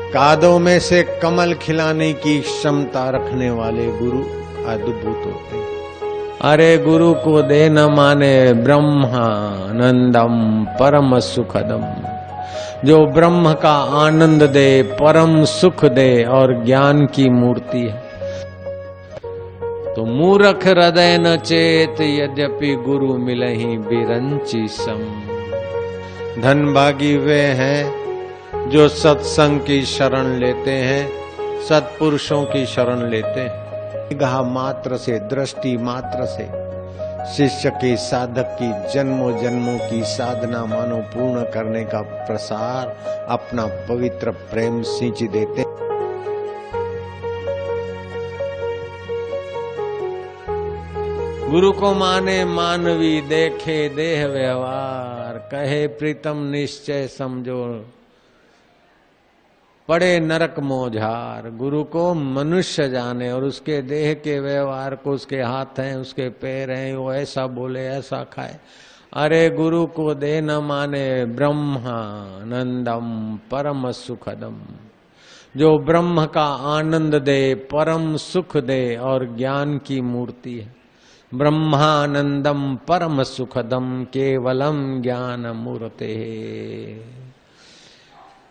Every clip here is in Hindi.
कादों में से कमल खिलाने की क्षमता रखने वाले गुरु अद्भुत होते हैं। अरे गुरु को दे न माने ब्रह्मानंदम परम सुखदम, जो ब्रह्म का आनंद दे, परम सुख दे और ज्ञान की मूर्ति है। तो मूर्ख हृदय न चेत, यद्यपि गुरु मिलहि बिरंची सम। धनभागी वे हैं जो सत्संग की शरण लेते हैं, सत्पुरुषों की शरण लेते हैं। निगाह मात्र से, दृष्टि मात्र से शिष्य के साधक की जन्मों जन्मों की साधना मानो पूर्ण करने का प्रसार अपना पवित्र प्रेम सींच देते। गुरु को माने मानवी, देखे देह व्यवहार, कहे प्रीतम निश्चय समझो, पड़े नरक मोझार। गुरु को मनुष्य जाने और उसके देह के व्यवहार को, उसके हाथ हैं, उसके पैर हैं, वो ऐसा बोले ऐसा खाए। अरे गुरु को दे न माने ब्रह्मानंदम परम सुखदम, जो ब्रह्म का आनंद दे, परम सुख दे और ज्ञान की मूर्ति है। ब्रह्मानंदम परम सुखदम केवलम ज्ञान मूर्ते।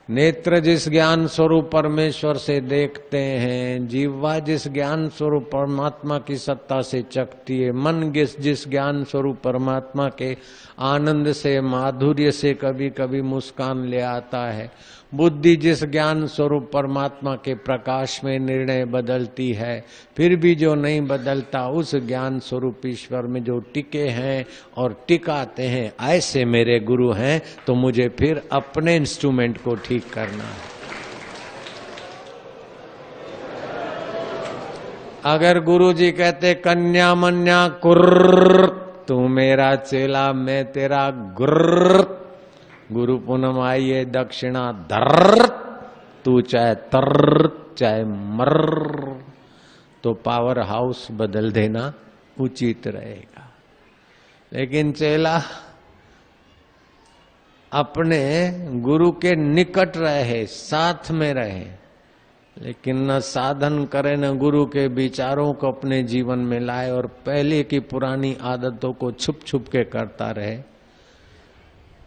नेत्र जिस ज्ञान स्वरूप परमेश्वर से देखते हैं, जीवा जिस ज्ञान स्वरूप परमात्मा की सत्ता से चखती है, मन जिस ज्ञान स्वरूप परमात्मा के आनंद से, माधुर्य से कभी कभी मुस्कान ले आता है, बुद्धि जिस ज्ञान स्वरूप परमात्मा के प्रकाश में निर्णय बदलती है, फिर भी जो नहीं बदलता, उस ज्ञान स्वरूप ईश्वर में जो टिके हैं और टिकाते हैं, ऐसे मेरे गुरु हैं। तो मुझे फिर अपने इंस्ट्रूमेंट को ठीक करना है। अगर गुरु जी कहते कन्या मन्या कुर्र, तू मेरा चेला मैं तेरा गुर्र, गुरु पूनम आइए दक्षिणा धर, तू चाहे तर चाहे मर, तो पावर हाउस बदल देना उचित रहेगा। लेकिन चेला अपने गुरु के निकट रहे, साथ में रहे, लेकिन न साधन करे, न गुरु के विचारों को अपने जीवन में लाए और पहले की पुरानी आदतों को छुप छुप के करता रहे,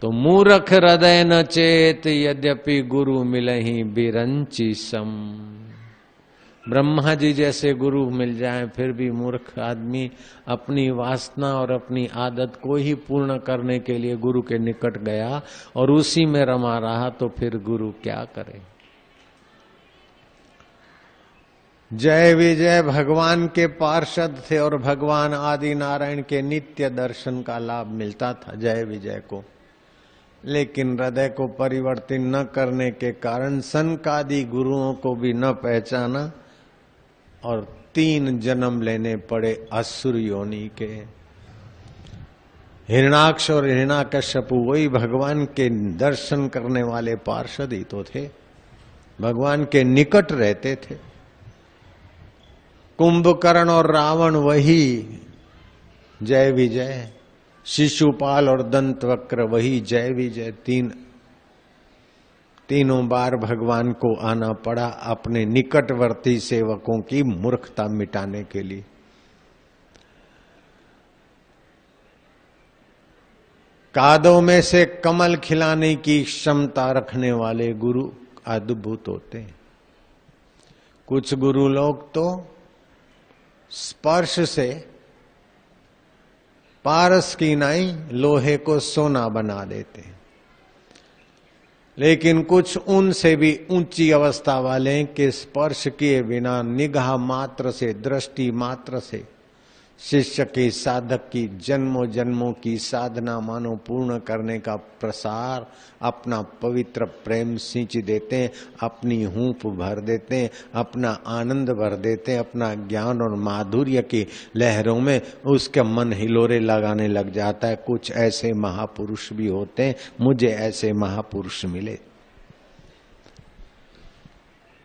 तो मूर्ख हृदय न चेत, यद्यपि गुरु मिलहि बिरंची सम। ब्रह्मा जी जैसे गुरु मिल जाएं, फिर भी मूर्ख आदमी अपनी वासना और अपनी आदत को ही पूर्ण करने के लिए गुरु के निकट गया और उसी में रमा रहा, तो फिर गुरु क्या करे। जय विजय भगवान के पार्षद थे और भगवान आदि नारायण के नित्य दर्शन का लाभ मिलता था जय विजय को। लेकिन हृदय को परिवर्तित न करने के कारण सनकादि गुरुओं को भी न पहचाना और 3 जन्म लेने पड़े असुर योनि के। हिरणाक्ष और हिरण्याकश्यप वही भगवान के दर्शन करने वाले पार्षद ही तो थे, भगवान के निकट रहते थे। कुंभकर्ण और रावण वही जय विजय, शिशुपाल और दंतवक्र वही जय विजय। तीनों बार भगवान को आना पड़ा अपने निकटवर्ती सेवकों की मूर्खता मिटाने के लिए। कादों में से कमल खिलाने की क्षमता रखने वाले गुरु अद्भुत होते हैं। कुछ गुरु लोग तो स्पर्श से पारस की नाई लोहे को सोना बना देते हैं, लेकिन कुछ उनसे भी ऊंची अवस्था वाले के स्पर्श किए बिना निगाह मात्र से, दृष्टि मात्र से शिष्य के साधक की जन्मों जन्मों की साधना मानो पूर्ण करने का प्रसार अपना पवित्र प्रेम सींच देते हैं, अपनी हूंफ भर देते हैं, अपना आनंद भर देते हैं, अपना ज्ञान और माधुर्य की लहरों में उसका मन हिलोरे लगाने लग जाता है। कुछ ऐसे महापुरुष भी होते हैं, मुझे ऐसे महापुरुष मिले।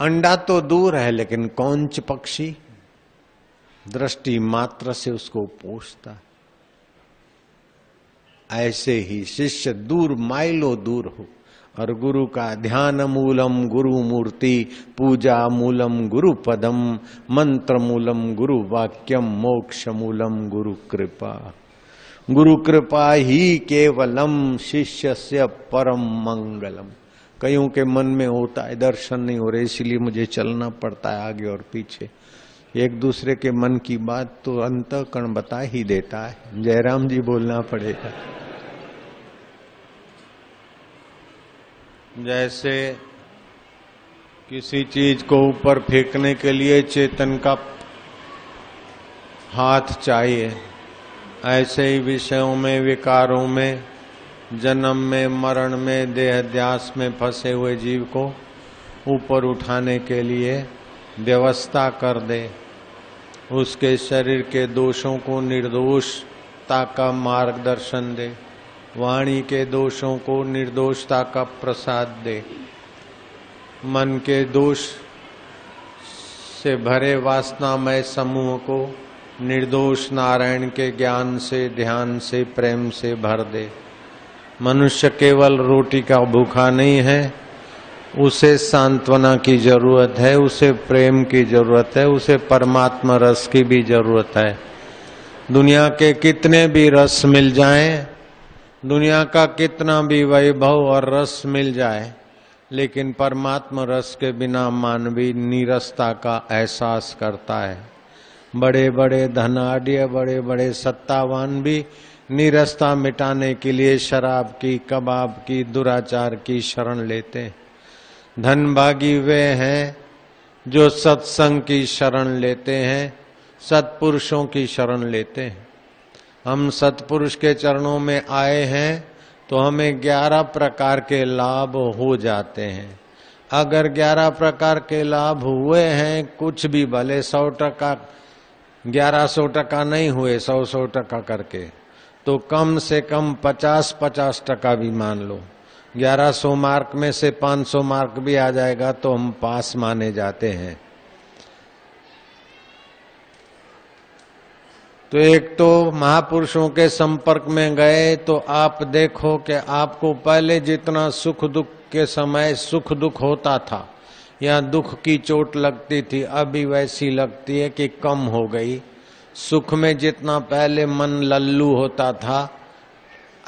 अंडा तो दूर है, लेकिन कौंच पक्षी दृष्टि मात्र से उसको पोषता। ऐसे ही शिष्य दूर माइलों दूर हो, और गुरु का ध्यान मूलम गुरु मूर्ति, पूजा मूलम गुरु पदम, मंत्र मूलम गुरु वाक्यम, मोक्ष मूलम गुरु कृपा। गुरु कृपा ही केवलम शिष्यस्य परम मंगलम। कईयों के मन में होता है दर्शन नहीं हो रहे, इसीलिए मुझे चलना पड़ता है आगे और पीछे। एक दूसरे के मन की बात तो अंतःकरण बता ही देता है। जयराम जी बोलना पड़ेगा। जैसे किसी चीज को ऊपर फेंकने के लिए चेतन का हाथ चाहिए, ऐसे ही विषयों में, विकारों में, जन्म में, मरण में, देहध्यास में फंसे हुए जीव को ऊपर उठाने के लिए व्यवस्था कर दे। उसके शरीर के दोषों को निर्दोषता का मार्गदर्शन दे, वाणी के दोषों को निर्दोषता का प्रसाद दे, मन के दोष से भरे वासनामय समूह को निर्दोष नारायण के ज्ञान से, ध्यान से, प्रेम से भर दे। मनुष्य केवल रोटी का भूखा नहीं है, उसे सांत्वना की जरूरत है, उसे प्रेम की जरूरत है, उसे परमात्मा रस की भी जरूरत है। दुनिया के कितने भी रस मिल जाएं, दुनिया का कितना भी वैभव और रस मिल जाए, लेकिन परमात्मा रस के बिना मानवी नीरसता का एहसास करता है। बड़े बड़े धनाढ्य, बड़े बड़े सत्तावान भी नीरसता मिटाने के लिए शराब की, कबाब की, दुराचार की शरण लेते हैं। धनभागी वे हैं जो सत्संग की शरण लेते हैं, सत्पुरुषों की शरण लेते हैं। हम सत्पुरुष के चरणों में आए हैं तो हमें 11 प्रकार के लाभ हो जाते हैं। अगर 11 प्रकार के लाभ हुए हैं, कुछ भी भले 100%, 1100 टका नहीं हुए, 100 टका करके, तो कम से कम 50 टका भी मान लो। 1100 मार्क में से 500 मार्क भी आ जाएगा तो हम पास माने जाते हैं। तो एक तो महापुरुषों के संपर्क में गए तो आप देखो कि आपको पहले जितना सुख दुख के समय सुख दुख होता था या दुख की चोट लगती थी, अभी वैसी लगती है कि कम हो गई। सुख में जितना पहले मन लल्लू होता था,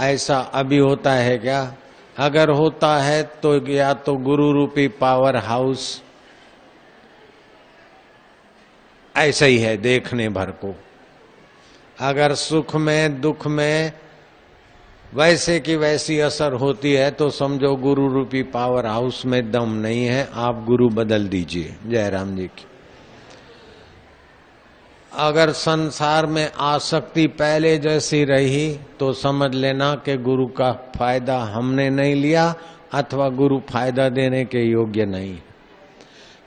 ऐसा अभी होता है क्या? अगर होता है तो या तो गुरु रूपी पावर हाउस ऐसा ही है देखने भर को। अगर सुख में दुख में वैसे की वैसी असर होती है तो समझो गुरु रूपी पावर हाउस में दम नहीं है, आप गुरु बदल दीजिए। जयराम जी की। अगर संसार में आसक्ति पहले जैसी रही तो समझ लेना कि गुरु का फायदा हमने नहीं लिया अथवा गुरु फायदा देने के योग्य नहीं।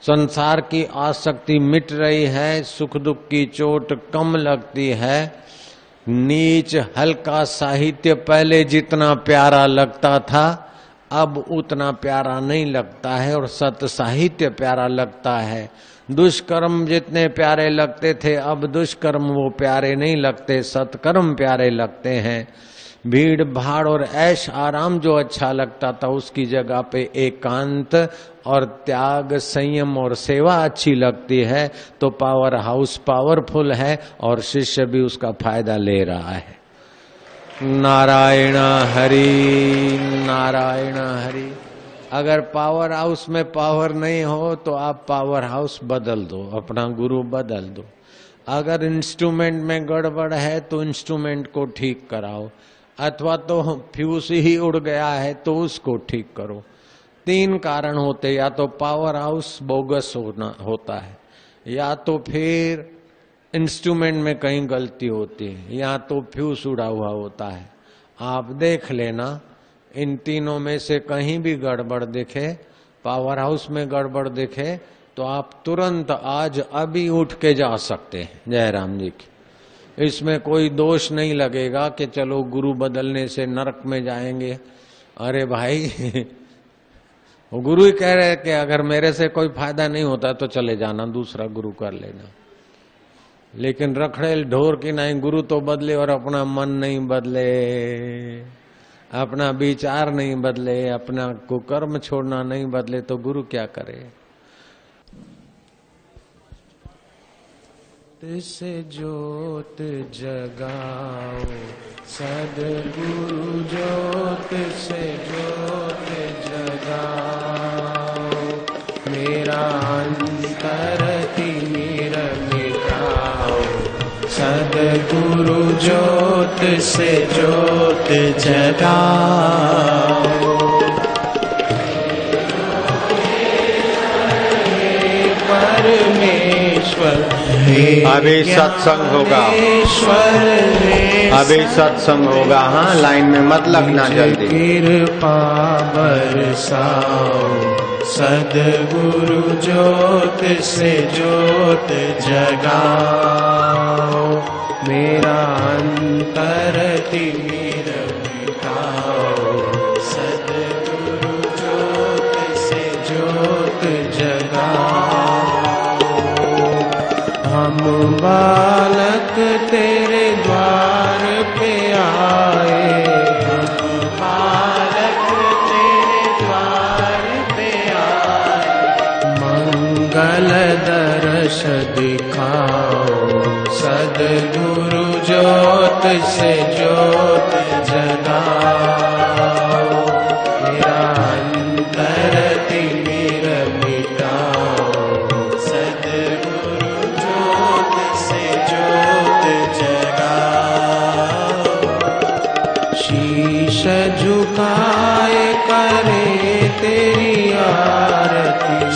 संसार की आसक्ति मिट रही है, सुख दुख की चोट कम लगती है। नीच हल्का साहित्य पहले जितना प्यारा लगता था अब उतना प्यारा नहीं लगता है और सत साहित्य प्यारा लगता है। दुष्कर्म जितने प्यारे लगते थे अब दुष्कर्म वो प्यारे नहीं लगते, सत्कर्म प्यारे लगते हैं। भीड़ भाड़ और ऐश आराम जो अच्छा लगता था उसकी जगह पे एकांत और त्याग, संयम और सेवा अच्छी लगती है। तो पावर हाउस पावरफुल है और शिष्य भी उसका फायदा ले रहा है। नारायण हरि, नारायण हरि। अगर पावर हाउस में पावर नहीं हो तो आप पावर हाउस बदल दो, अपना गुरु बदल दो। अगर इंस्ट्रूमेंट में गड़बड़ है तो इंस्ट्रूमेंट को ठीक कराओ, अथवा तो फ्यूज ही उड़ गया है तो उसको ठीक करो। 3 कारण होते, या तो पावर हाउस बोगस होता है, या तो फिर इंस्ट्रूमेंट में कहीं गलती होती है, या तो फ्यूज उड़ा हुआ होता है। आप देख लेना, इन तीनों में से कहीं भी गड़बड़ दिखे, पावर हाउस में गड़बड़ दिखे तो आप तुरंत आज अभी उठ के जा सकते हैं। जयराम जी की। इसमें कोई दोष नहीं लगेगा कि चलो गुरु बदलने से नरक में जाएंगे। अरे भाई वो गुरु ही कह रहे कि अगर मेरे से कोई फायदा नहीं होता तो चले जाना, दूसरा गुरु कर लेना। लेकिन रखड़ेल ढोर की नहीं, गुरु तो बदले और अपना मन नहीं बदले। अपना विचार नहीं बदले, अपना कुकर्म छोड़ना नहीं बदले तो गुरु क्या करे। से ज्योत जगाओ सद्गुरु, ज्योत से ज्योत जगाओ, मेरा अंतर तिमिर मिटाओ, सद्गुरु ज्योत से ज्योत जगाओ। परमेश्वर अभी सत्संग होगा, अभी सत्संग होगा। हाँ, लाइन में मत लगना जल्दी। कृपा बरसाओ, सद्गुरु ज्योत से ज्योत जगाओ, मेरा अंतर तिमिर मिटाओ, सद्गुरु ज्योत से ज्योत जगाओ। हम बालक तेरे द्वार पे आए, हम बालक तेरे द्वार पे आए, मंगल दर्श दिखाओ, सद्गुरु ज्योत से ज्योत जगाओ, मेरा अंतर तिमिर मिटाओ, सद्गुरु ज्योत से ज्योत जगाओ। शीश झुकाए करे तेरी आरती,